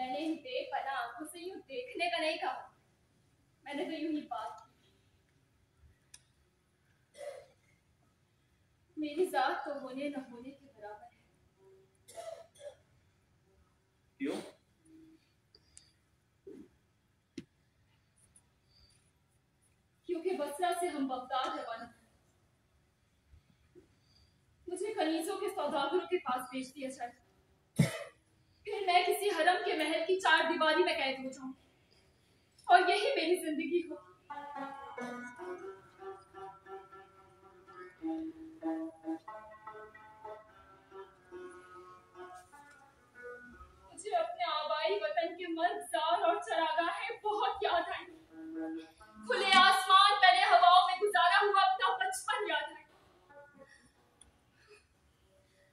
मैंने इन बेपना आंखों से यूं देखने का नहीं कहा, मैंने तो यूं ही बात की। मेरी जात तो होने न होने के बराबर है। क्यों? क्योंकि बसरा से हम बगदाद रवाना थे। मुझे कनीजों के सौदागरों के पास भेज दिया जाए, फिर मैं किसी हरम के महल की चार दीवारी में कैद हो जाऊं और यही मेरी जिंदगी हो। मुझे अपने आबाई वतन के मर्द-जार और चरागाहें बहुत याद आई। खुले आसमान तले हवाओं में गुजारा हुआ अपना बचपन याद है।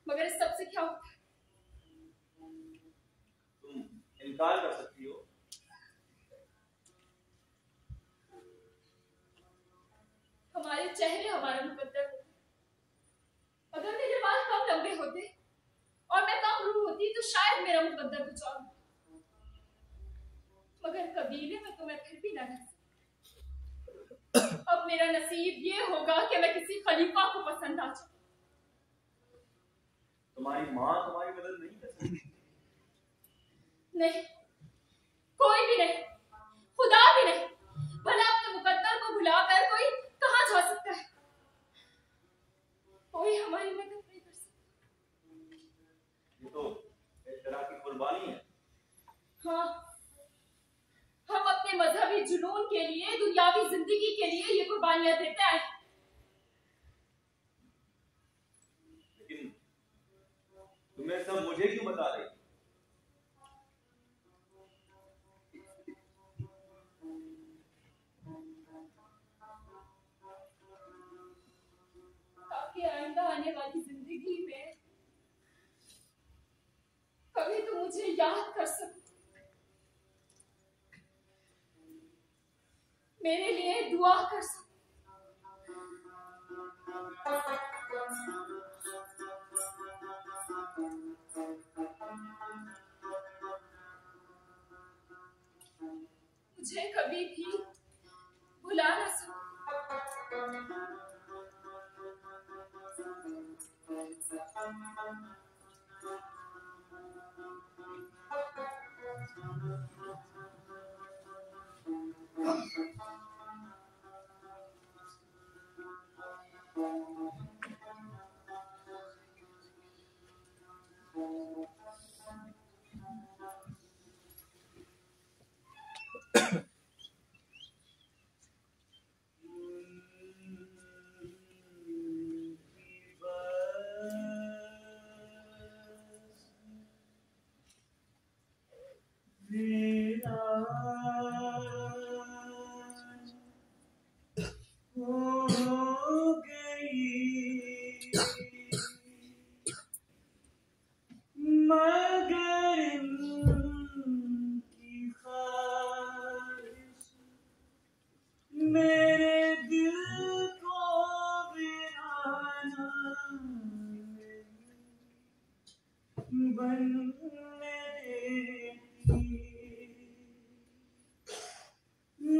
मगर इस सब से क्या होता है? तुम इनकार कर सकती हो। हमारे चेहरे हमारा मुकद्दर होते। अगर मेरे बाल कम लंबे होते और मैं कम रूह होती तो शायद मेरा मुकद्दर कुछ और होता। मगर कबीले में तो मैं फिर भी न रह सकती। अब मेरा नसीब ये होगा कि मैं किसी खलीफा को पसंद आ जाऊं। तुम्हारी माँ तुम्हारी मदद नहीं कर सकती। नहीं, कोई भी नहीं, खुदा भी नहीं। भला अपने मुकद्दर को भुलाकर कोई कहाँ जा सकता है? कोई हमारी मदद नहीं कर सकता। ये तो एक तरह की कुर्बानी है। हाँ, हम अपने मजहबी जुनून के लिए, दुनियावी जिंदगी के लिए ये कुर्बानियां देते हैं। लेकिन तुम्हें सब मुझे क्यों बता रही? ताकि आइंदा आने वाली जिंदगी में कभी तो मुझे याद कर सको, मेरे लिए दुआ कर सको। मुझे कभी भी भुला न सको।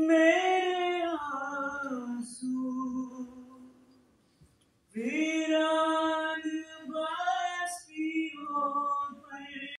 मेरे आंसू भी